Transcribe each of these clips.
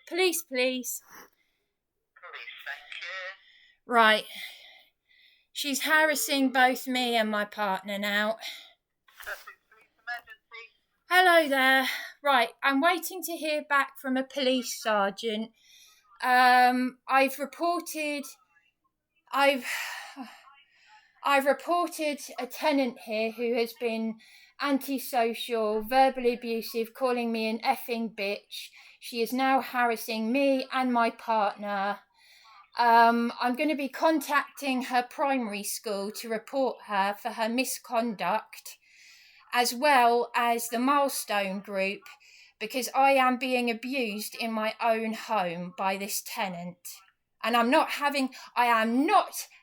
Police, please. Police, thank you. Right. She's harassing both me and my partner now. Sussex Police Emergency. Hello there. Right, I'm waiting to hear back from a police sergeant. I've reported a tenant here who has been antisocial, verbally abusive, calling me an effing bitch. She is now harassing me and my partner. I'm going to be contacting her primary school to report her for her misconduct, as well as the Milestone group, because I am being abused in my own home by this tenant. And I am not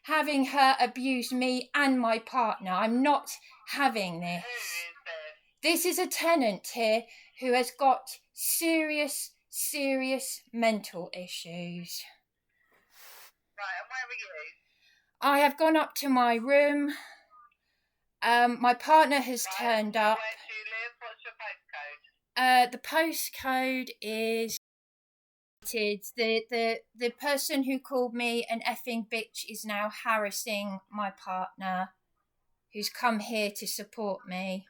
having her abuse me and my partner. I'm not having this. Who is this? This is a tenant here who has got serious mental issues. Right, and where are you? I have gone up to my room. My partner has turned up. Where do you live? What's your postcode? The postcode is... The person who called me an effing bitch is now harassing my partner, who's come here to support me.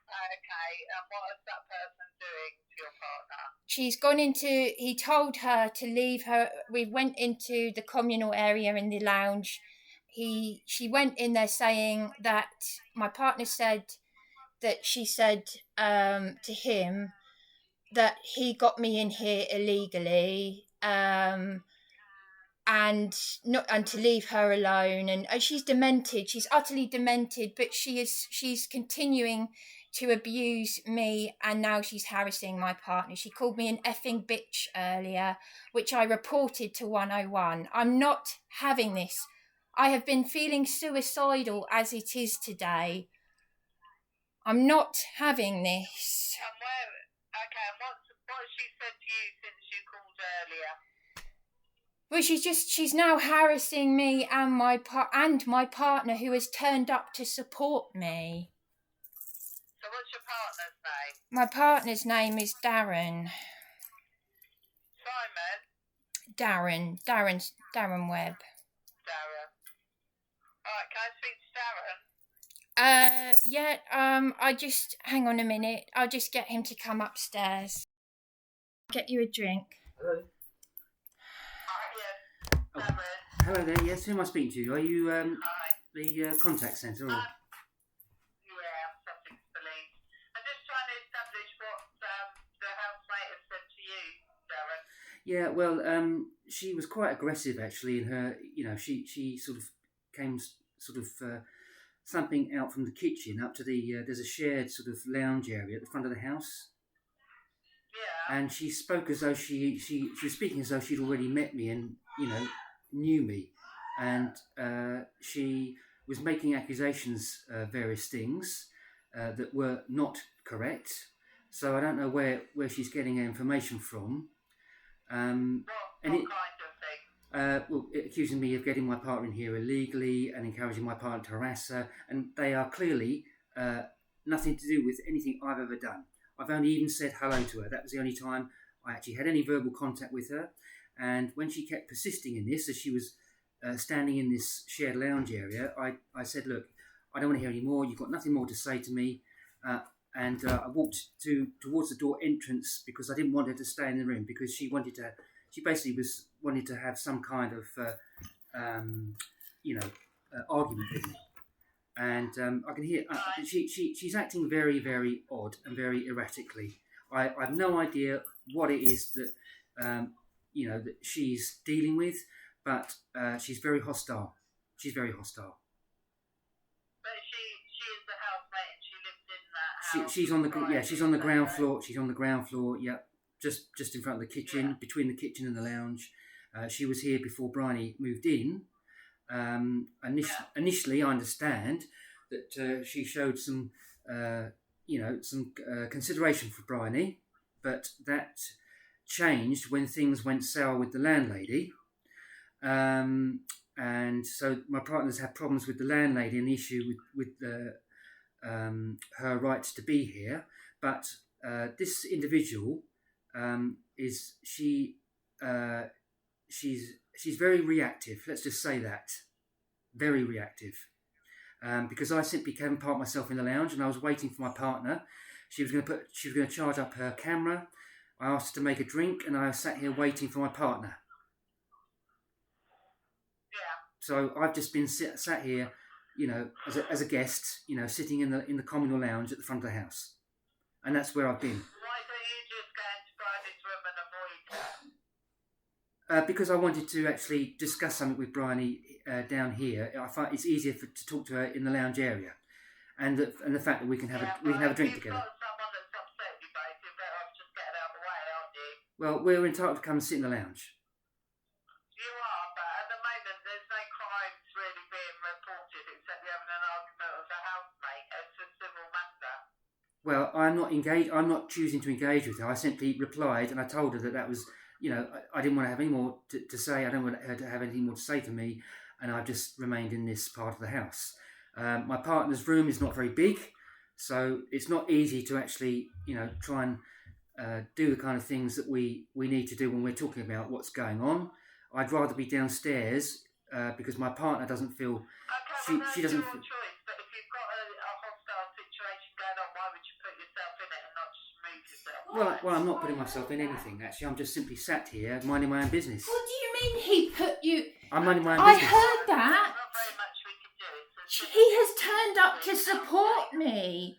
Okay, and what is that person doing to your partner? She's gone into... He told her to leave her... We went into the communal area in the lounge. She went in there saying that... My partner said that she said to him that he got me in here illegally, and to leave her alone. And she's demented. She's utterly demented, but she's continuing to abuse me, and now she's harassing my partner. She called me an effing bitch earlier, which I reported to 101. I'm not having this. I have been feeling suicidal as it is today. I'm not having this. And what has she said to you since you called earlier? Well, she's now harassing me and my partner, who has turned up to support me. So what's your partner's name? My partner's name is Darren. Simon? Darren Webb. Darren. Alright, can I speak to Darren? Hang on a minute. I'll just get him to come upstairs. Get you a drink. Hello. Yes, Darren. Hello there. Yes, who am I speaking to? Are you Hi. the contact centre? Or... Yeah, Sussex Police. I'm just trying to establish what the housemate has said to you, Darren. Yeah, well, she was quite aggressive actually in her. She sort of came something out from the kitchen up to the. There's a shared sort of lounge area at the front of the house. Yeah. And she spoke as though she was speaking as though she'd already met me and knew me, and she was making accusations, various things that were not correct. So I don't know where she's getting her information from. What kind of thing? Accusing me of getting my partner in here illegally and encouraging my partner to harass her, and they are clearly nothing to do with anything I've ever done. I've only even said hello to her. That was the only time I actually had any verbal contact with her. And when she kept persisting in this, as she was standing in this shared lounge area, I said, look, I don't want to hear any more. You've got nothing more to say to me. And I walked towards the door entrance because I didn't want her to stay in the room, because she wanted to have some kind of argument with me. And I can hear she's acting very, very odd and very erratically. I have no idea what it is that that she's dealing with, but she's very hostile. She's very hostile. But she is the housemate and she lives in that house. She's on the ground floor. She's on the ground floor. Yeah, just in front of the kitchen, between the kitchen and the lounge. She was here before Bryony moved in. Initially, I understand that she showed some consideration for Bryony, but that changed when things went sour with the landlady. And so my partner's had problems with the landlady and the issue with her right to be here. But this individual is she's very reactive. Let's just say that, very reactive. Because I simply came and parked myself in the lounge, and I was waiting for my partner. She was going to charge up her camera. I asked her to make a drink, and I sat here waiting for my partner. Yeah. So I've just been sat here, as a guest, sitting in the communal lounge at the front of the house, and that's where I've been. Why don't you just go into Bridie's room and avoid her? Because I wanted to actually discuss something with Bryony down here. I find it's easier to talk to her in the lounge area, and the fact that we can have a drink together. If you've got someone that's upset you both, you're better off just getting out of the way, aren't you? Well, we're entitled to come and sit in the lounge. You are, but at the moment there's no crimes really being reported except you're having an argument with a housemate. It's a civil matter. Well, I'm not engaged. I'm not choosing to engage with her. I simply replied, and I told her that was, I didn't want to have any more to say. I don't want her to have anything more to say to me, and I've just remained in this part of the house. My partner's room is not very big, so it's not easy to actually, try and do the kind of things that we need to do when we're talking about what's going on. I'd rather be downstairs because my partner doesn't feel. Okay, She doesn't. Your choice, but if you've got a hostile situation going on, why would you put yourself in it and not just move yourself? Well, I'm not putting myself in anything. Actually, I'm just simply sat here minding my own business. What do you mean he put you? I'm minding my own I business. heard that. Not very much we can do. He has turned up to support me.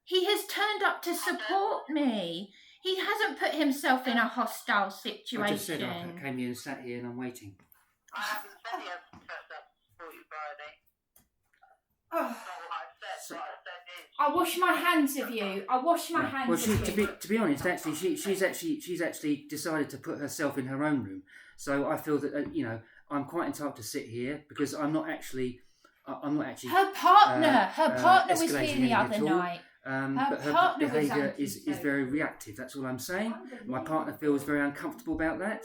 He has turned up to support me. He hasn't put himself in a hostile situation. I just said I came here and sat here and I'm waiting. I haven't said he hasn't turned up to support you, Bridie. Oh. That's not what I said. So- What I said is... I wash my hands of you. I wash my hands Well, of you. to be honest, actually, she's actually decided to put herself in her own room. So I feel that I'm quite entitled to sit here because I'm not actually. Her partner was here escalating the anything other at all. night. But her partner was behaviour is antisocial. very reactive. That's all I'm saying. My partner feels very uncomfortable about that.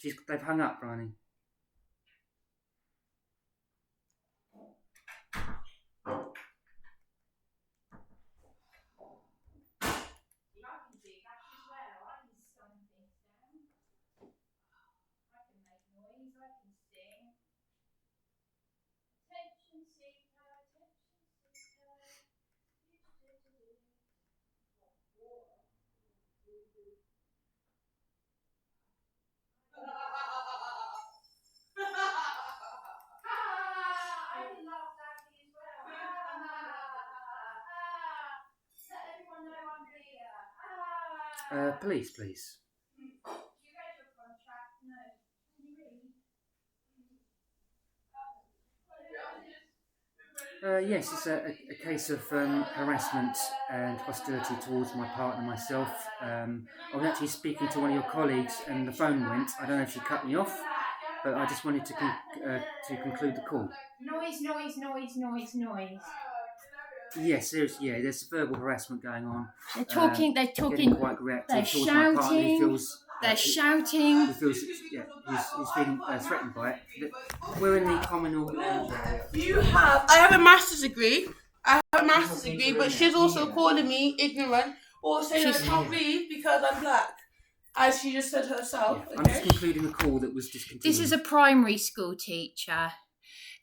They've hung up, Bryony. Police, please. Yes, it's a case of harassment and hostility towards my partner and myself. I was actually speaking to one of your colleagues and the phone went. I don't know if she cut me off, but I just wanted to conclude the call. Noise. Yes, there's verbal harassment going on. They're talking. Getting quite reactive They're towards my partner. He shouting. feels, They're shouting. He feels, he's feeling threatened by it. We're in the communal lounge area. I have a master's degree. But she's also calling me ignorant or saying I can't read because I'm black, as she just said herself. Yeah, I'm just concluding the call that was discontinued. This is a primary school teacher.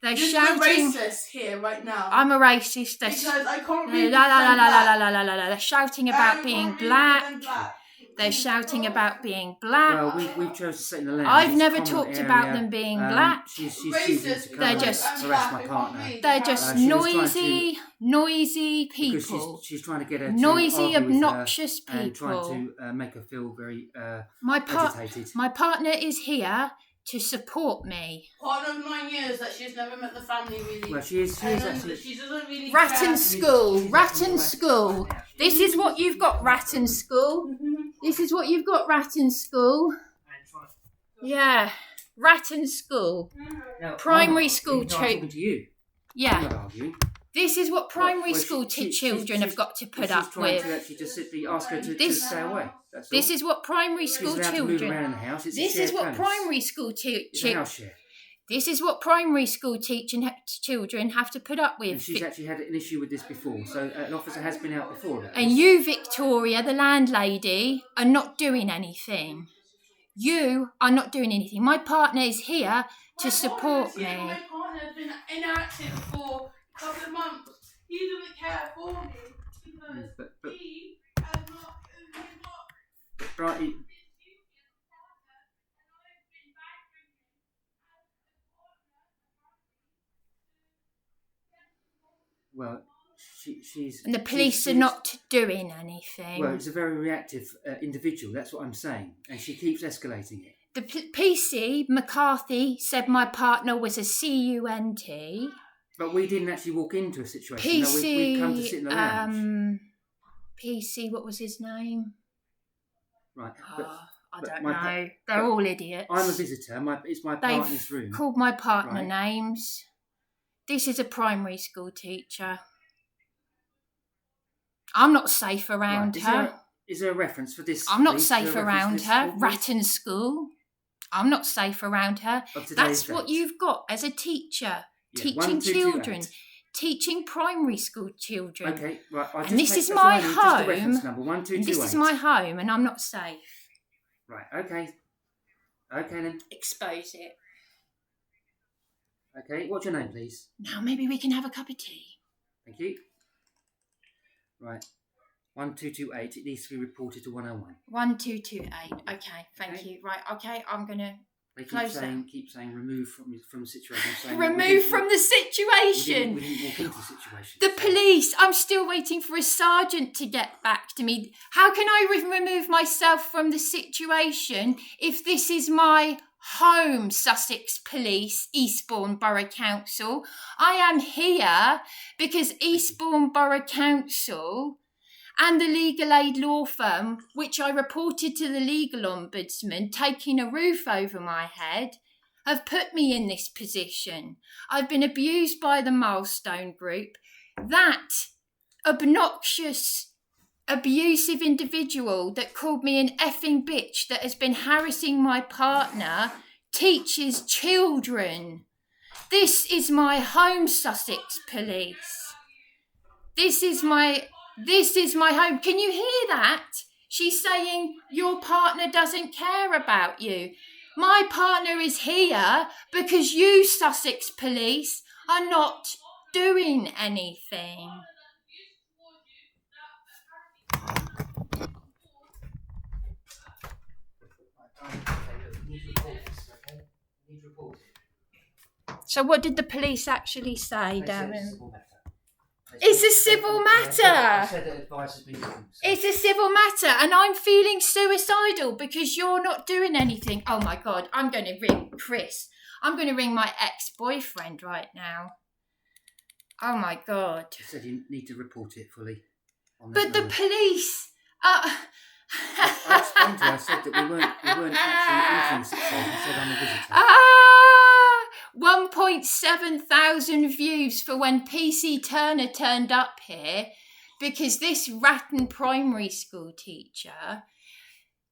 They're You're shouting. racist here right now. I'm a racist. They're because I can't read. They're shouting about being black. They're shouting about being black. Well, we've chosen to sit in the lounge. I've It's never a communal talked area. about them being black. She's choosing to come They're and just- harass my partner. They're just she was noisy Because people. she's trying to get her to Noisy, argue with her obnoxious and trying people. to make her feel very My agitated. partner is here to support me. Part of 9 years that she's never met the family really. Well, she is actually. She doesn't really Ratton school. This is what you've got, Ratton school. This is what you've got, Ratton school. Yeah, Ratton school. Now, Primary school I'm talking to you. I'm Yeah, not arguing. this is what primary Well, school children have got to put she's up trying with. to actually just simply ask her to This- stay away. That's This all. is what primary She's school allowed to move around children. in the house. It's a This shared is what premise. primary school It's a children. house share. This is what primary school children have to put up with. And she's actually had an issue with this before, so an officer has been out before about And this. you, Victoria, the landlady, are not doing anything. You are not doing anything. My partner is here to support me. My partner has been inactive for a couple of months. He doesn't care for me because But he has not. right, well, she's... And the police are not doing anything. Well, it's a very reactive individual, that's what I'm saying. And she keeps escalating it. The PC, McCarthy, said my partner was a CUNT. But we didn't actually walk into a situation. PC, No, we've come to sit in the lounge. PC, what was his name? Right. I don't know. They're all idiots. I'm a visitor. It's my partner's room. They've called my partner names. This is a primary school teacher. I'm not safe around her. Is there a reference for this? I'm not safe around her. Ratton school. I'm not safe around her. That's what you've got as a teacher. Teaching children. Teaching primary school children. Okay, right. And this is my home. And this is my home, and I'm not safe. Right. Okay. Okay then. Expose it. Okay. What's your name, please? Now maybe we can have a cup of tea. Thank you. Right. 1228. It needs to be reported to 101. 1228. Okay. Thank you. Right. Okay. I'm gonna. They keep saying remove from the situation. Remove from the situation. We didn't walk into the situation. The police. I'm still waiting for a sergeant to get back to me. How can I remove myself from the situation if this is my home, Sussex Police, Eastbourne Borough Council? I am here because Eastbourne Borough Council and the legal aid law firm, which I reported to the legal ombudsman, taking a roof over my head, have put me in this position. I've been abused by the Milestone Group. That obnoxious, abusive individual that called me an effing bitch that has been harassing my partner teaches children. This is my home, Sussex Police. This is my home. Can you hear that? She's saying your partner doesn't care about you. My partner is here because you, Sussex Police, are not doing anything. So what did the police actually say, Darren? It's a civil matter. It's a civil matter, and I'm feeling suicidal because you're not doing anything. Oh my God, I'm going to ring Chris. I'm going to ring my ex-boyfriend right now. Oh my God. You said you need to report it fully. But the police... I explained to her, I said that we weren't actually entering the situation. I said I'm a visitor. 1.7 thousand views for when PC Turner turned up here because this Ratton primary school teacher,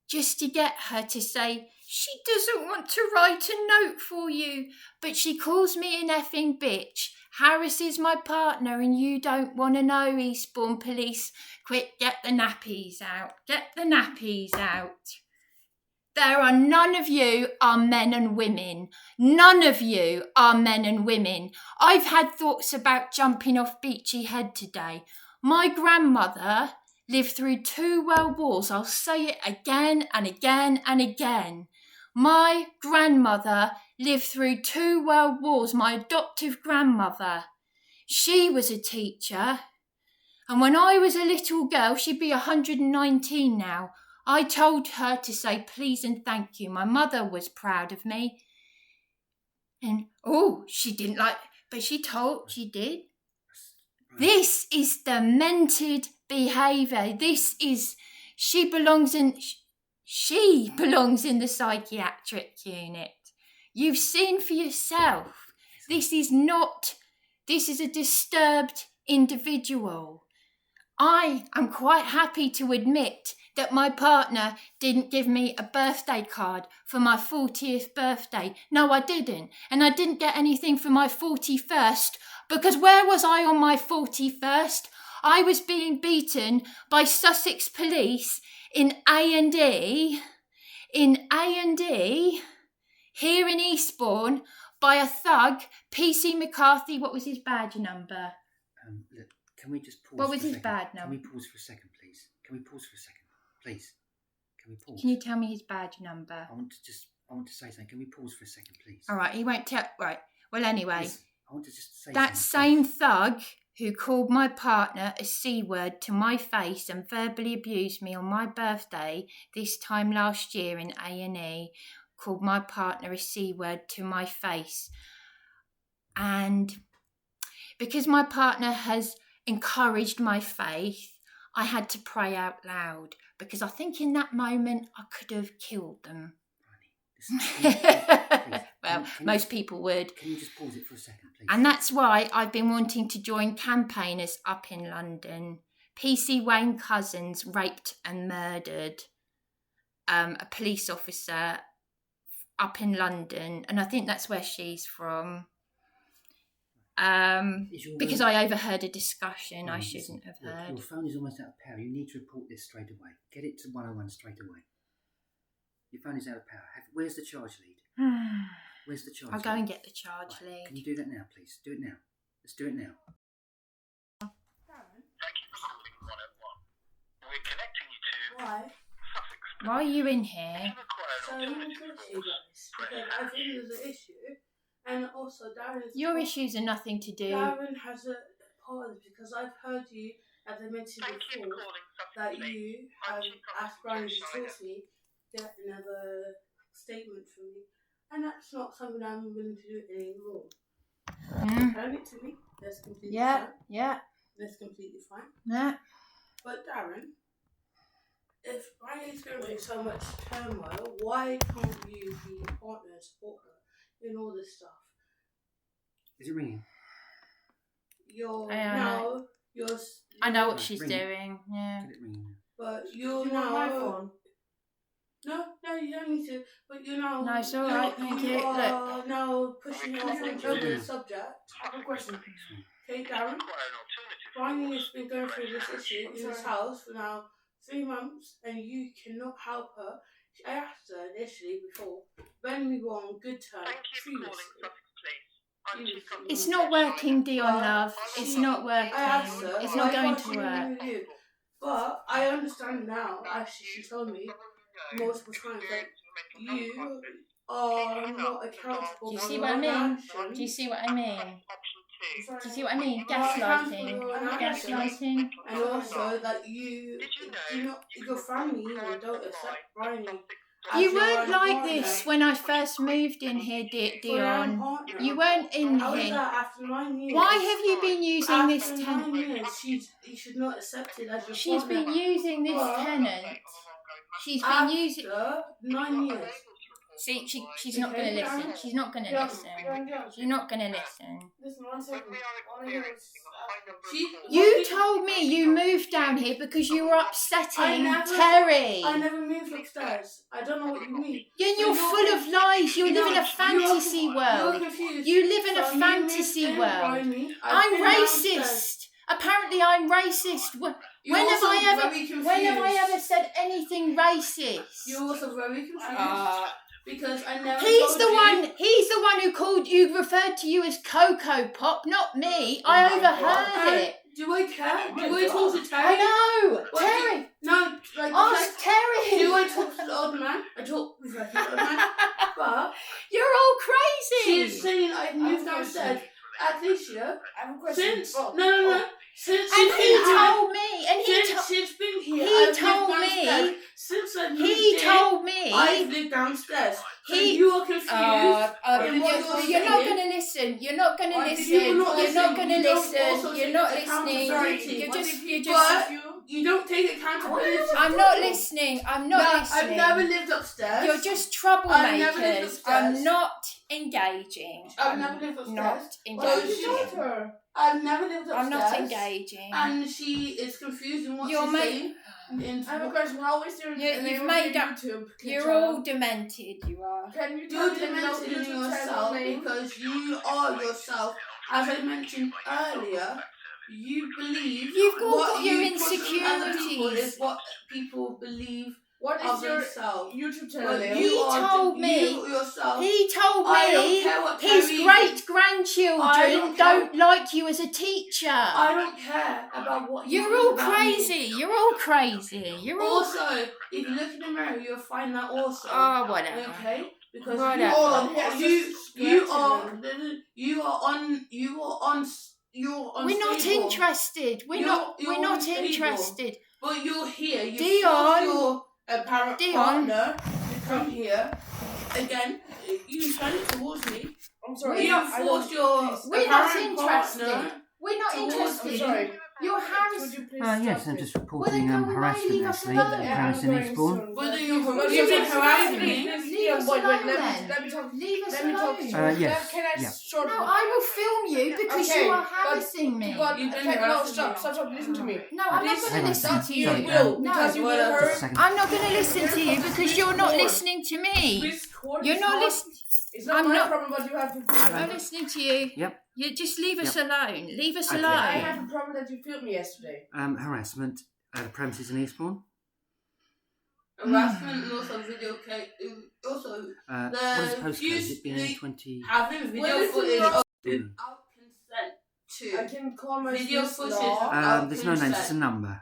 just to get her to say she doesn't want to write a note for you, but she calls me an effing bitch, harasses my partner, and you don't want to know, Eastbourne Police. Quick, get the nappies out. Get the nappies out. There are none of you are men and women. None of you are men and women. I've had thoughts about jumping off Beachy Head today. My grandmother lived through 2 world wars. I'll say it again and again and again. My grandmother lived through 2 world wars, my adoptive grandmother. She was a teacher. And when I was a little girl, she'd be 119 now, I told her to say please and thank you. My mother was proud of me. And, she didn't like, but she did. This is demented behaviour. She belongs in the psychiatric unit. You've seen for yourself. This is a disturbed individual. I am quite happy to admit that my partner didn't give me a birthday card for my 40th birthday. No, I didn't. And I didn't get anything for my 41st, because where was I on my 41st? I was being beaten by Sussex police in A&E, here in Eastbourne, by a thug, PC McCarthy. What was his badge number? Look, can we just pause? What was for a his second? badge number? Can we pause for a second, please? Can we pause for a second, please? Can we pause? Can you tell me his badge number? I want to say something. Can we pause for a second, please? All right, he won't tell. Right. Well, anyway, Listen, I want to just say that something, same thug who called my partner a C-word to my face and verbally abused me on my birthday this time last year in A&E, called my partner a C-word to my face. And because my partner has encouraged my faith, I had to pray out loud, because I think in that moment I could have killed them. Well, most people would. Can you just pause it for a second, please? And that's why I've been wanting to join campaigners up in London. PC Wayne Cousins raped and murdered a police officer up in London, and I think that's where she's from. Because I overheard a discussion I shouldn't have heard. Your phone is almost out of power. You need to report this straight away. Get it to 101 straight away. Your phone is out of power. Where's the charge lead? Where's the charge lead? I'll go and get the charge lead. Can you do that now, please? Do it now. Let's do it now. Thank you for calling 101. We're connecting you to Sussex. Why are you in here? So let me talk to you guys, because I think there's an issue, and also Darren. Your issues are nothing to do. Darren has a part of this, because I've heard you, as I mentioned before, that you have asked Brian to talk to me, get another statement from me, and that's not something I'm willing to do anymore. Turn it to me. That's completely fine. Yeah. That's completely fine. Yeah. But Darren, if Brian's going through so much turmoil, why can't you be a partner and support her in all this stuff? Is it ringing? I know what she's doing. Yeah. Get it ringing. But you're now. My phone? No, you don't need to. But you're now. No, it's all right. Thank you. Look. Now pushing off another subject. I have a question. Okay, Darren. Brian has been going through this issue in his house for now 3 months, and you cannot help her. I asked her initially before, when we were on good terms previously. It's not working, Dion, love. It's not working. I asked her, it's not going to work. But I understand now, actually, she told me multiple times that you are not accountable. Do you see what I mean? Do you see what I mean? Do you see what I mean? Gaslighting. Gaslighting. And also that you do not, your family even don't accept Brian. You weren't like this when I first moved in here, Dion. You weren't in here. After 9 years. Why have you been using this tenant? 9 years, you should not accept it as your She's partner. been using this tenant. She's been using. 9 years. See, she's not going to listen. She's not going to listen. She's not going to listen. Listen, 1 second. You told me you moved down here because you were upsetting Terry. I never moved upstairs. I don't know what you mean. You're full of lies. You live in a fantasy world. You live in a fantasy world. I'm racist. Apparently, I'm racist. When have I ever said anything racist? You're also very confused. Because I never. He's the one who called you, referred to you as Cocoa Pop, not me. I overheard it. Do I care? Do I talk to Terry? I know. Terry. Ask Terry. Do I talk to the old man? I talk with the old man. But you're all crazy. She's saying I've moved downstairs. At least, I have a question. Since no. Since and he told me, and she's been here. He told me. Since I moved he told me. I've lived downstairs. So you are confused. You're not going to listen. You're not going to listen. You're not going to listen. You're not listening. You're just. You don't take accountability. I'm not listening. I'm not listening. I've never lived upstairs. You're just troublemakers. I'm not engaging. I've never lived upstairs. Not engaging. I've never lived upstairs. I'm not engaging. And she is confused in what You're she's saying. I have a question. How is there You've made up. YouTube? You're all demented. You are. Can you You're tell me demented in YouTube channel yourself name? because you are yourself. As I mentioned earlier, you believe You've all what got your you push on other people insecurities. is what people believe What of is your themselves. YouTube channel But name? He told me- you yourself. He told I don't care me what his Terry- great I grandchildren don't don't like you as a teacher. I don't care about what you You're think all about me. crazy. You're all crazy. You're all. Also, if you look in the mirror, you'll find that also. Oh, whatever. Okay, because Whatever. you are We're not unstable. interested. We're You're not unstable. interested. But you're here. You Dion. forced your apparent Dion. partner to come here again. You turn it towards me. I'm sorry. You I forced don't- your We're not apparent interested. partner. We're not Towards interested. me. Sorry. You're Could harassed. you please Yes, stop I'm it? just reporting Well, then go away, harassment, leave us Leslie, alone. at Yeah, Paris I'm and going Eastbourne. soon. Whether But you're you harassing harassing me. me. Leave us Wait, alone let then. me talk. Leave us Let me talk to you. alone. Yes, Can I yeah. short? No, I will film you because Okay, you are but- harassing me. But You've been no, harassing stop, me. stop, stop, listen to me. No, I'm not Please, going to hang on, listen to you. sorry, You will, No. because you will Just a hurt. second. I'm not going to listen to you because you're not listening to me. Please, court You're is not listening. It's not I'm my not- problem, but you have to feel I'm not it. listening to you. Yep. You just leave us alone. Leave us Okay. alone. I have a problem that you filmed me yesterday. Harassment at the premises in Eastbourne. Harassment and also video also What is the The postcode? fuse- Is it BN20? having video Well, footage listen, without consent I can call my Video Swiss footage. law. There's no name, it's a number.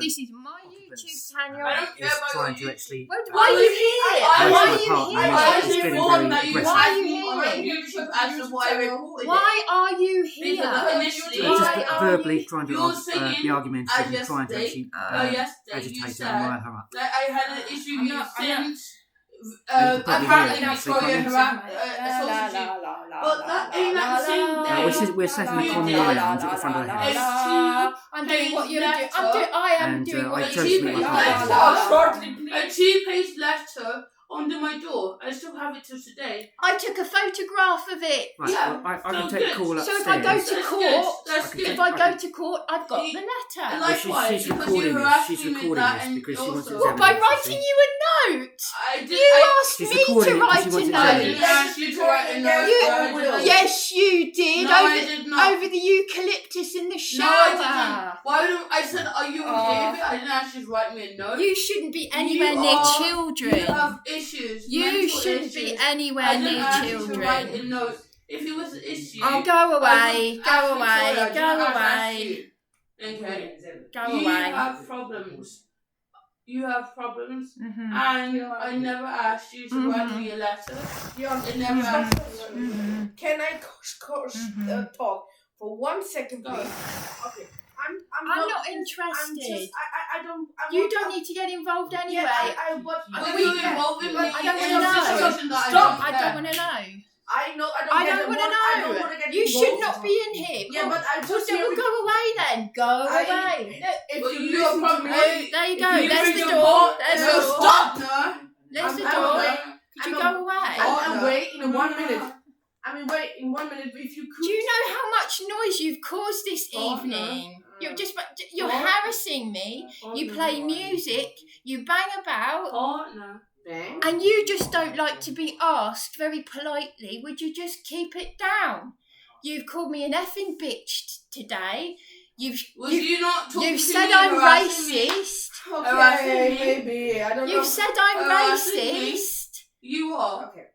This is my YouTube channel. I don't care It's about trying what to you- actually. Why are you here? I- Why I- are you I- here? I- I it's was getting informed very that you aggressive. Why are had you me on here? YouTube as to why I reported Why are you Because here? initially, Just Why are verbally you- trying to You're saying be argumentative and trying to yesterday- actually yesterday you agitate said and rile her up. that I had an issue I'm with not- since can probably apparently hear it. Victoria Can't you? associated. But that ain't at the same day. We're setting the You common did. lounge at the front of the It's house. I'm doing what you're page doing. letter. I am And, doing I what chose you're to doing. make A my letter, point. Shortly, a please. 2-page letter under my door. I still have it till today. I took a photograph of it. Right, Yeah, well, I so can take good. a call So upstairs. if I go to That's court, good. That's Okay. good. if I Okay. go to court, I've got You- the letter. Like- Likewise, she's because recording you this. harassed She's me with recording that this and because she wants to also- What, by examine writing you a note? I did. You I asked She's me recording to it because write she a wants to note. examine didn't ask you to write a note. You- I didn't. Yes, you did. No, over, I did not. over the eucalyptus in the No, shower. I didn't. Why don't I said, are you okay with it? I didn't ask you to write me a note. You shouldn't be anywhere You near are- children. You have issues. You mental shouldn't be issues. anywhere I didn't near ask you to write a children. note. If it was an issue, Oh, go I away. would Go ask away. Victoria, I Go didn't ask away. you. Okay. Go You away. have problems. You have problems, Mhm. and I never asked you to write me a letter. I never asked you. Mhm. Can I talk for 1 second, Go. please? Okay. I'm I'm not I'm interested. just, I don't. You don't need to get involved anyway. Yeah, but But you involved me in I don't a wanna know. situation that Stop. I don't want to know. I know. I don't want to I don't know. want to get You involved. should not be in here. Yeah, but I Well, just then hear we'll go away then. Go away. If But you you listen are to me, probably- There you If go. you There's bring the your door. ball- There's No, the door. stop, no. There's the I'm door. away. Could you I'm go away? I'm away in 1 No. minute. I mean, wait in 1 minute. If you could. Do you know how much noise you've caused this Oh, no. evening? You're Oh. harassing me. You play music. You bang about. Partner. Bang. And you just don't like to be asked very politely, would you just keep it down? You've called me an effing bitch today. Was you not talking You've to said me, I'm harassing me? racist. Harassing Okay, me? maybe. I don't know. You've said I'm Harassing me? racist. You are. Okay.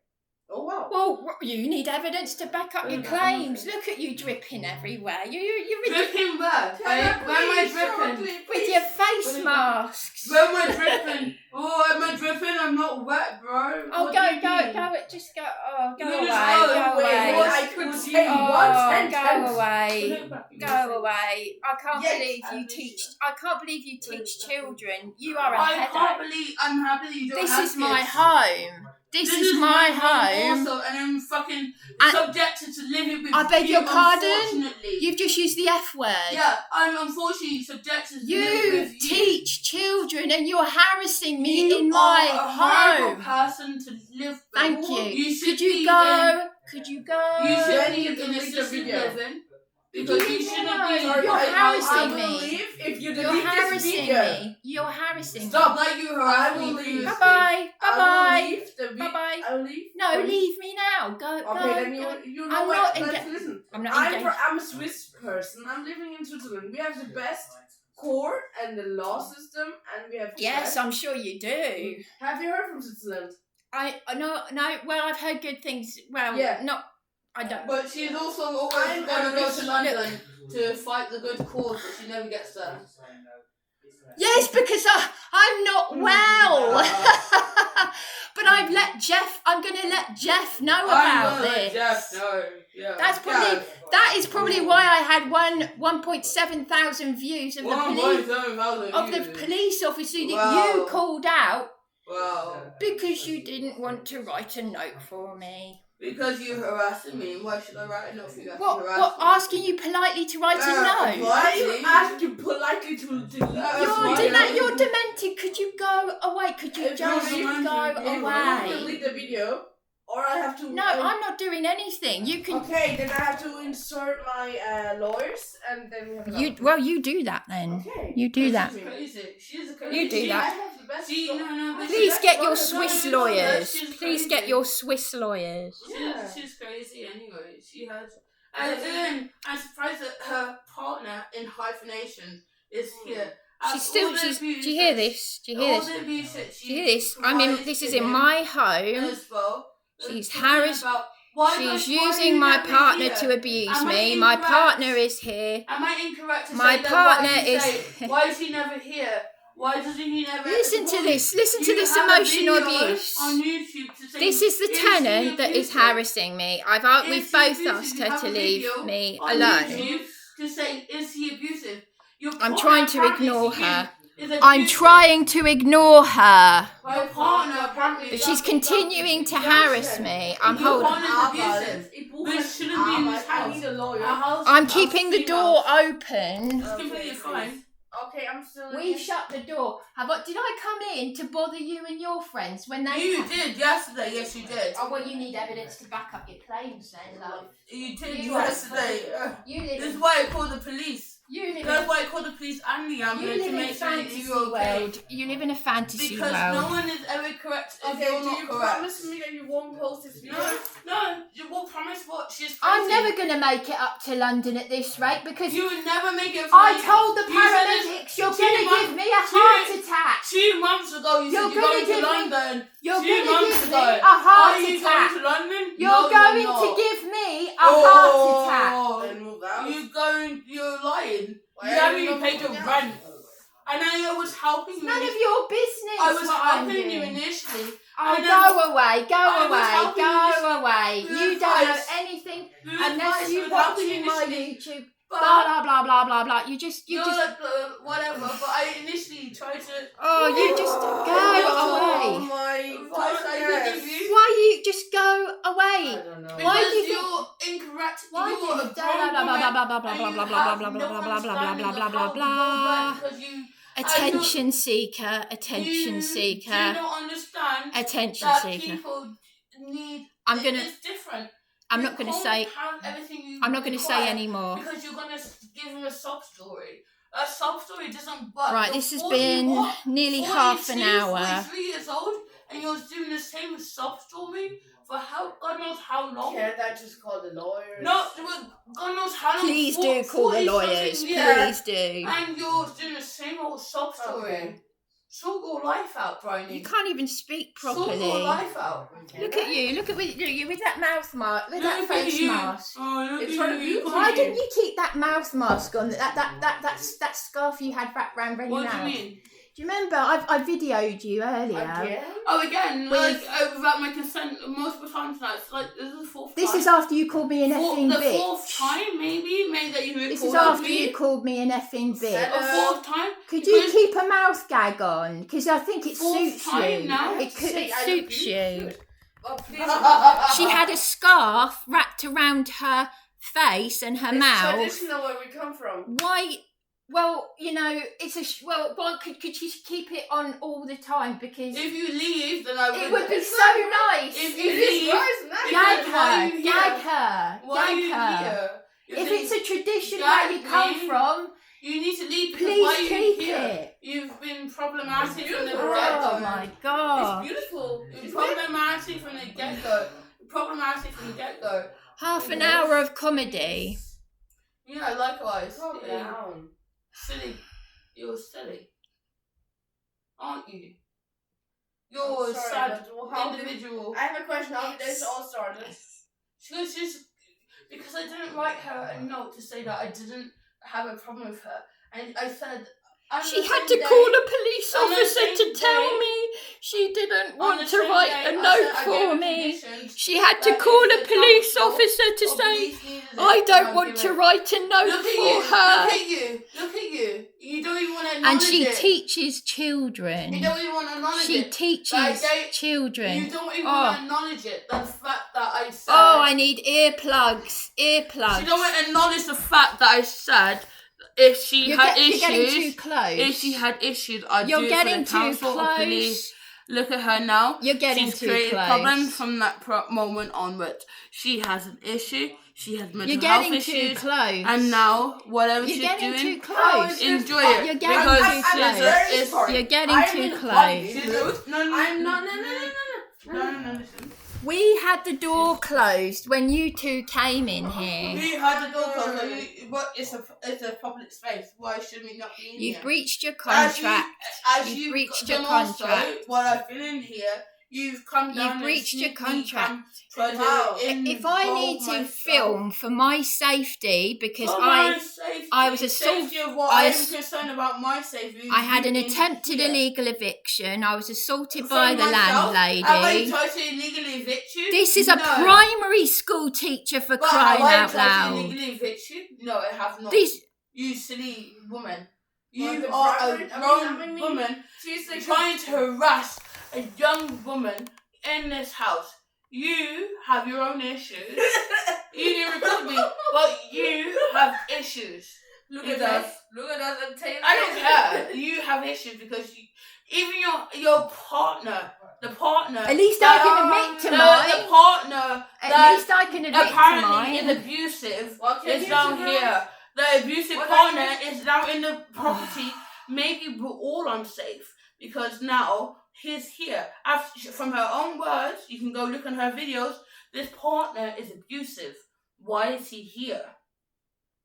Oh wow. Well, you need evidence to back up your claims. Look at you dripping everywhere. You're Dripping where? Where am I dripping? with your face masks. Where am I dripping? Oh, am I dripping? I'm not wet, bro. Oh, What go, do you go, mean? go. Just go. Oh, go You away. just go Go away. away. I could What do say you one mean? Oh, sentence. go away. Go away. I can't Yes, believe you Alicia. teach. I can't believe you teach children. You are a I can't headache. believe I'm happy you don't This have is my kids. home. This is my home. also, and I'm fucking And- subjected to living with I beg you, your pardon? unfortunately. You've just used the F word. Yeah, I'm unfortunately subjected to living You with you. teach children and you're harassing me You in my are a horrible home. person to live with. Thank you. You should Could you be go? Could you go? You should Then leave you in delete the assisted video. living. Because you shouldn't be. You're harassing I will me. leave if you You're delete this harassing video. me. You're harassing Stop. Like you I harass will me. leave. me. Bye-bye. I will Bye-bye. leave the video. Bye-bye. I will leave. No, leave me now. Go, Okay, go. then go. you know I'm what? not Let's listen. I'm not I'm engaged. a Swiss person. I'm living in Switzerland. We have the best court and the law system, and we have. the Yes, best- I'm sure you do. Have you heard from Switzerland? I no. Well, I've heard good things. Well, Yeah. not. I don't. But she's also always I'm going to go to Look. London to fight the good cause, but she never gets there. Yes, because I'm not well. But I'm going to let Jeff know about this. Jeff, no. Yeah. That is probably why I had 1.7 thousand views of the police officer that Wow. you called out Wow. because you didn't want to write a note for me. Because you harassing me. Why should I write a note for you? What? Asking you politely to write a note? Why are you asking politely to delete? You're demented. Could you go away? Could you just go away? Delete the video, or I have to. No, I'm not doing anything. You can. Okay, then I have to insert my lawyers, and then we have. You do that then. Okay. You do that. She's crazy. She's a crazy. You do I that. have the best. Please get your Swiss no, lawyers. she's Please crazy. get your Swiss lawyers. She's crazy anyway. She has. And then I'm surprised that her partner in hyphenation is here. She's do you hear this? Do you hear this? Do Do you hear this? I mean, this is in my home. She's harassed. She's using my partner to abuse me. My partner is here. Am I incorrect to My say that partner why you is- say, why is he never here? Why doesn't he never... Listen to this. Listen to You this have a emotional video abuse. on YouTube to say, This is the he tenant that is abusive? harassing me. We've Is he both abusive? asked You her have to a leave video me on alone. YouTube to say, is he abusive? Your I'm partner trying to apparently ignore is her. abusive. I'm trying to ignore her. Your partner apparently But is she's continuing to harass me. I'm Your holding. partner's abusive. This shouldn't be in this I house. need a lawyer. Our house I'm is keeping the female. door open. It's completely fine. Okay, I'm still. We shut the door. Did I come in to bother you and your friends when they? You did yesterday, yes you did. Oh well, you need evidence to back up your claims, then, love. You did You yesterday. You live. This is why I called the police. You live. That's why I called the police and the You ambulance live to in a make sure that fantasy you're okay. world. You live in a fantasy Because world. no one is ever correct if Okay, you're do not you correct. promise me that you won't post this video? No, you will promise what? She's crazy. I'm never going to make it up to London at this rate because You would never make it. I told the You said this paramedics you're 2 going to months- give me a heart attack. 2 months ago, you You're said you're gonna going to give me- London. You're 2 going to months give ago. me a heart Are you attack. going to London? You're No, going you're to not. give me a heart attack. Then move out. You're lying. Why You are haven't you even not paid your moving rent. And I was helping you. None of your business. I was what I'm helping you doing. initially. Oh, and go away, go I was away, helping you go this- away. Who You don't know advised- anything Who unless advised you me watch helping you my initially? YouTube. But Blah blah blah blah blah. You just. you're like, whatever. But I initially tried to. Oh, you just go Oh away. my Advice I goodness. could give you. Why you just go I away? don't know. Why Because do you you're incorrect. Why do You're you a blah grown blah blah blah woman blah blah and blah you blah blah have blah blah no blah blah blah blah understanding blah of blah how blah the world blah. works because you Attention seeker, you attention do seeker, not understand attention that seeker. people need. I'm gonna. It's different. I'm You not gonna can't say. have everything you I'm not gonna say require anymore. because you're gonna give him a sob story. A sob story doesn't work. Right, You're this has 40 been what? nearly half an 42, hour. 43 years old, and you're doing the same sob story for God knows how long. Can't I just call the lawyers? No, God knows how long. Please do call the 40 lawyers. something years, Please do. And you're doing the same old sob story. Okay. Sort your life out, Bryony. You can't even speak Sort your properly. life out. Look at you. Look at you with that mouth mask. With that Look at face you. mask. Oh, look It's at trying to you. be Why didn't you keep that mouth mask on? That scarf you had wrapped round your What mouth. do you mean? Do you remember? I videoed you earlier. Again? Oh, again, Well, like without my consent multiple times now. It's like this is the fourth This time. is after you called me an effing the bitch. fourth time, maybe that you This is recorded after me. you called me an effing bitch. A fourth time. Could you because- keep a mouth gag on? Because I think it Fourth suits time you. now? It suits you. Oh, please. She had a scarf wrapped around her face and her It's mouth. traditional where we come from. Why? Well, you know, it's a well. Could you keep it on all the time? Because if you leave, then I would. it would be so nice. If you leave, gag her. Why are you here? If it's a tradition where you come from, you need to leave. Please why are you keep here? it. You've been problematic from the Oh get-go. my god! It's beautiful. It's problematic from the get-go. Problematic from the get-go. Half an hour of comedy. Yeah, likewise. Calm down. Silly. You're silly. Aren't you? You're a sad individual. I have a question. How did this all started? She was just... Because I didn't write her a note to say that I didn't have a problem with her. And I said... She had to call a police officer to tell me she didn't want to write a note for me. She had to call a police officer to say, I don't want to write a note for her. Look at you. Look at you. You don't even want to acknowledge it. And she teaches children. You don't even want to acknowledge it. She teaches children. You don't even want to acknowledge it. The fact that I said... Oh, I need earplugs. Earplugs. She don't want to acknowledge the fact that I said... If she had issues, you're getting too close. If she had issues, I'd you're do it getting for the too council close. Or police. Look at her now. You're getting She's too created close. problems from that moment onwards. She has an issue. She has mental you're health getting issues. Too close. And now, whatever you're she's getting doing, too close. enjoy it. You're getting too close. You're getting too close. No, I'm not. No, listen. We had the door closed when you two came in here. We had the door closed. But it's a public space. Why should we not be in here? You've breached your contract. You've breached your contract. contract. While I've been in here, you've come down. You've breached your contract. If I need to film for my safety because I was assaulted. I'm concerned about my safety. I had an attempted illegal eviction. I was assaulted by the landlady. Have I tried to illegally evict you? This is a primary school teacher for crying out loud. Have I tried to illegally evict you? No, I have not. You silly woman. You are a grown woman trying to harass a young woman in this house. You have your own issues. You didn't record me, but you have issues. Look at us and Taylor. I don't care. You have issues because even your partner, the partner. At least I can admit to mine. The partner. At least I can admit to mine. Apparently is abusive. Is down here. The abusive partner is now in the property. Maybe we're all unsafe because now he's here. From her own words, you can go look on her videos. This partner is abusive. Why is he here?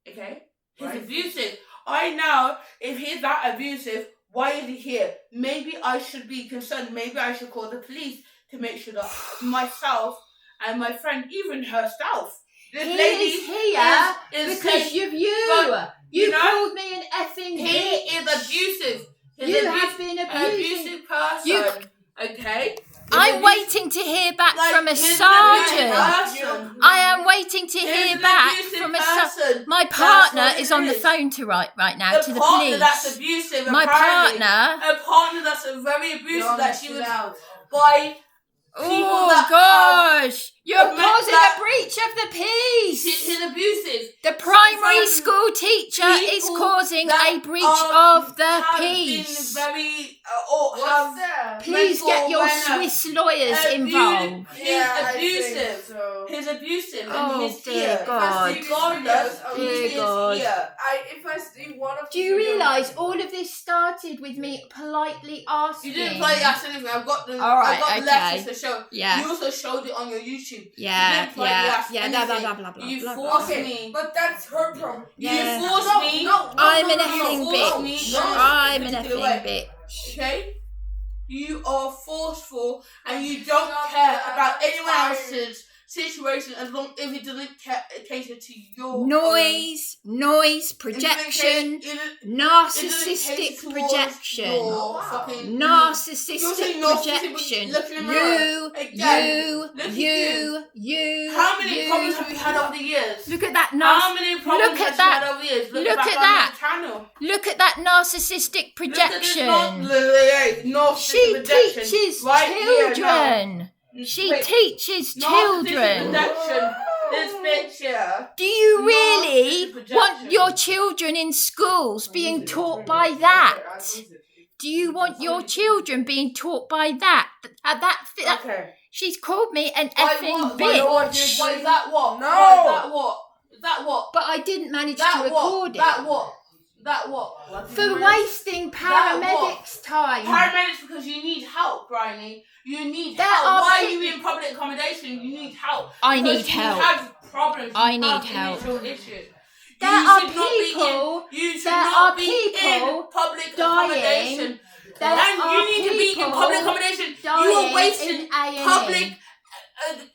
Okay? He's abusive. I know if he's that abusive, why is he here? Maybe I should be concerned. Maybe I should call the police to make sure that myself and my friend, even herself, this lady is here is because saying, you called me an effing bitch. He is abusive. Have been abusive person. Okay? I'm waiting to hear back from a sergeant. I am waiting to hear back from a sergeant. My partner is on the phone right now to the police. That's abusive. My partner. A partner that's very abusive that she was by Oh gosh! You're causing a breach of the peace! He's abusive. The primary school teacher is causing a breach of the peace. Please get your Swiss lawyers involved. He's abusive. He's abusive. Oh dear God. Dear God. Do you realise all of this started with me politely asking? You didn't politely ask anything. I've got the letters to show. Yeah. You also showed it on your YouTube. Yeah. Blah. You forced me. But that's her problem. You forced me. I'm an effing bitch. I'm an effing bitch. Okay? You are forceful and you don't care about anyone else's situation as long as it doesn't cater to your noise, projection, narcissistic projection, narcissistic projection. You. How many problems have you had over the years? Look at that. How many problems have you had over the years? Look at that. Look at that narcissistic projection. She teaches children. She teaches children. This bitch here. Do you No, really it's a projection. want your children in schools being taught by that? Do you want your children being taught by that? Okay. She's called me an Why effing what? bitch. What is that what? No. Why is that what? Is that what? But I didn't manage That to record what? it. That what? That what? For wasting paramedics' time. Paramedics because you need help, Bryony. You need There help. are Why are people- you in public accommodation? You need help. I Because need help. You have problems. I You need have help. initial issues. There You are should not be in- people- You should there not are be people in public dying. accommodation. There And are you need to be in people public accommodation. You dying are wasting in A&E. public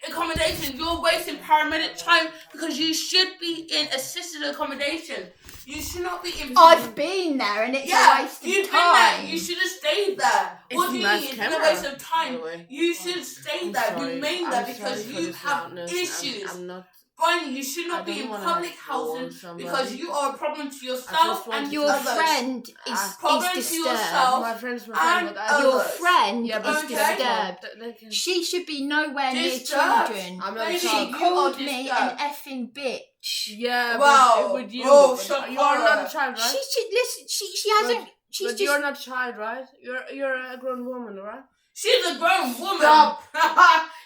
accommodation. You're wasting paramedic time because you should be in assisted accommodation. You should not be in. I've been there and it's a waste of you've time. been there. You should have stayed there. It's What do a you nice mean? It's camera, a waste of by time. the way. You should stay there. Remain there because you have issues. I'm not. Finally, you should I not be don't in wanna public have to warn housing somebody. because you are a problem to I yourself just want and to- Your others. friend is Problem to disturbed. yourself. My friend's my And friend, but I Your others. friend Yeah, is but disturbed. they can- She should be nowhere near Disturbed. children. I'm not Baby, She child. you called are me disturbed. an effing bitch. Yeah, Wow. but with you. Oh, but shut you're not up. a child, right? She should listen. She hasn't. She's But just. you're not a child, right? You're a grown woman, right? She's a grown woman. Stop.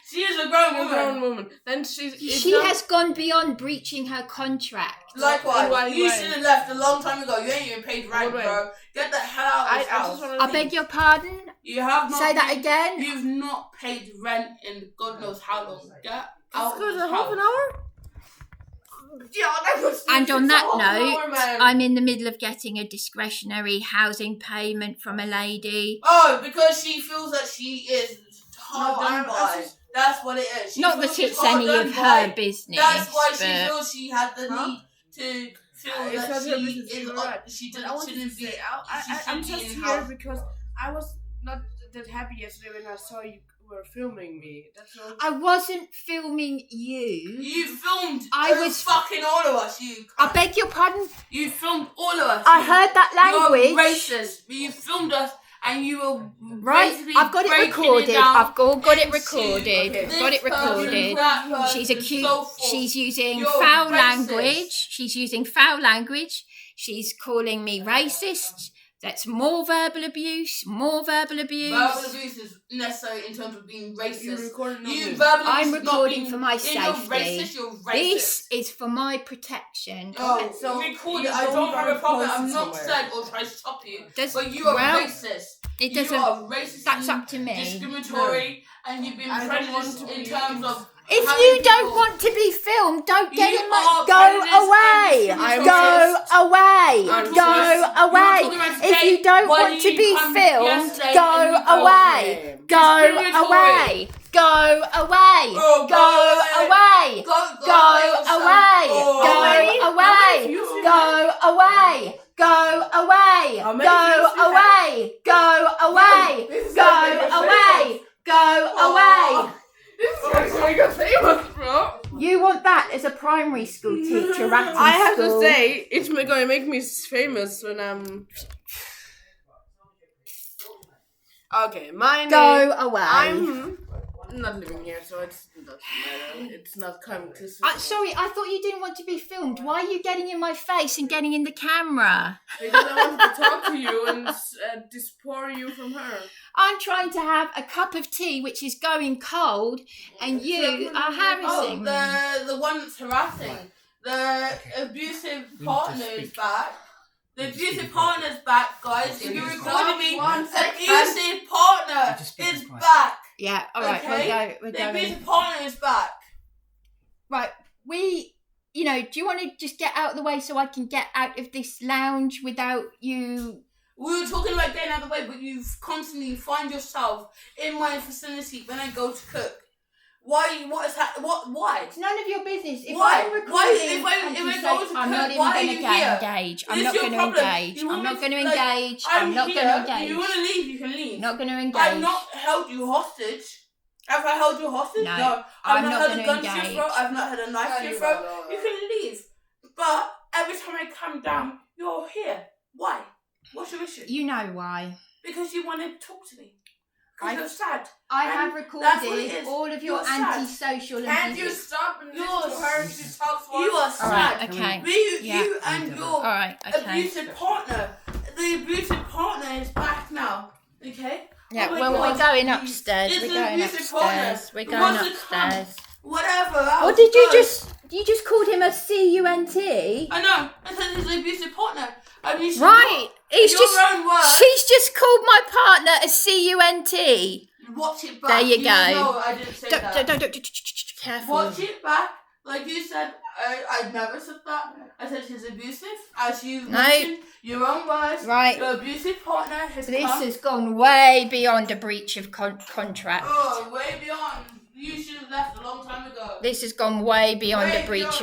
She is a grown You're a woman. grown woman. Then she's. it's She not- has gone beyond breaching her contract. Likewise, Why- you why? should have left a long time ago. You ain't even paid rent, What way? bro. Get the hell out of I this house. just want I beg your pardon. You have not. Say that paid- again. You've not paid rent in God knows how long. Get out It's of good. this A half house. an hour. Yeah, that was. And on that Half an note, hour, man. I'm in the middle of getting a discretionary housing payment from a lady. Oh, because she feels that she is hard No, done I by. just- That's what it is. She Not feels that she's it's hard any done of by. her business. That's why she but feels she had the Huh? need to feel It's that not she her business, is. you're right. She But I wanted to shouldn't be. say, she I'm shouldn't just be in here house. because I was not that happy yesterday when I saw you were filming me. That's all. I wasn't filming you. You filmed. I was- fucking all of us. You. I beg your pardon. You filmed all of us. I heard that language. You're racist. You filmed us, and you were Right, basically I've got it breaking recorded. down I've got it into recorded. this Got it person, recorded. that person, She's and accused. so forth. She's using You're foul racist. language. She's using foul language. She's calling me racist. That's more verbal abuse. More verbal abuse. Verbal abuse is necessary in terms of being You racist. recorded not You me. verbal I'm abuse is not recording being- for my You're safety. racist. You're racist. This is for my protection. Oh, So record you it. I don't don't have a gotta problem. post I'm it not somewhere. said or try to stop you. Does- But you are well, racist. It You doesn't. are racist. That's and up to me. Discriminatory, and you've been I don't want prejudiced to in be- terms of. If how you many don't people- want to be filmed, don't get You in my. are Go prejudiced away. and I'm Go racist. away. I'm Go racist. away. You were talking about If today, you don't why want did to you be come filmed, yesterday go and you go away. Go Discriminatory. away. Go away. Oh, Go away. Go Go away. Oh, Go many- away. views Go away. Go away. How many Go views you have? away. Go away. This is Go not making us away. Go away. This is gonna make us famous, bro. You want that as a primary school teacher, Ratton I have school. to say, it's gonna make me famous when I'm. Okay, my name. Go away. I'm not living here, so it doesn't matter. It's not coming to. Sorry, I thought you didn't want to be filmed. Why are you getting in my face and getting in the camera? Because I wanted to talk to you and dispor you from her. I'm trying to have a cup of tea, which is going cold, and you are harassing me. Oh, the one that's harassing. The abusive partner is back. The abusive partner's back, guys. If you're recording me, One second. abusive partner Just speak is quiet. back. Yeah, all right, Okay. we're The going. abusive partner is back. Right, do you want to just get out of the way so I can get out of this lounge without you? We were talking about getting out of the way, but you constantly find yourself in my vicinity when I go to cook. Why? What is that? What? Why? It's none of your business. If Why? I'm recording, Why? If I and go you to say, I'm cook, not even why are going you to here? engage. I'm This not is going to your problem. engage. You I'm want not me going to to, like, engage. I'm not going to engage. If you want to leave, you can leave. Not going to engage. I've not held you hostage. Have I held you hostage? No, I've I'm not not had gonna a gun to your engage. throat. I've not had a knife to your throat. You can leave. But every time I come down, you're here. Why? What's your issue? You know why. Because you want to talk to me. Because you're sad. I And have that's what it recorded is. all of your You're sad. antisocial Can't and you stop and listen to Yours. her? She talks You are once. All right, sad. okay. You Yeah. and your All right, okay. abusive partner. The abusive partner is back now. Okay? Yeah, Oh my well, God. we're going upstairs. It's We're an going abusive partner. upstairs. We're Who going wants to come? upstairs. Whatever. Or did you just called him a CUNT? I know. I said he's an abusive partner. Abusive Right. He's Your just. own words. She's just called my partner a CUNT. Watch it back. There you go. No, I didn't say that. Don't. Careful. Watch it back. Like you said, I never said that. I said he's abusive. As you mentioned, your own words. Right. Your abusive partner has This come. has gone way beyond a breach of contract. Oh, way beyond. You should have left a long time ago. This has gone way beyond Way a breach beyond. of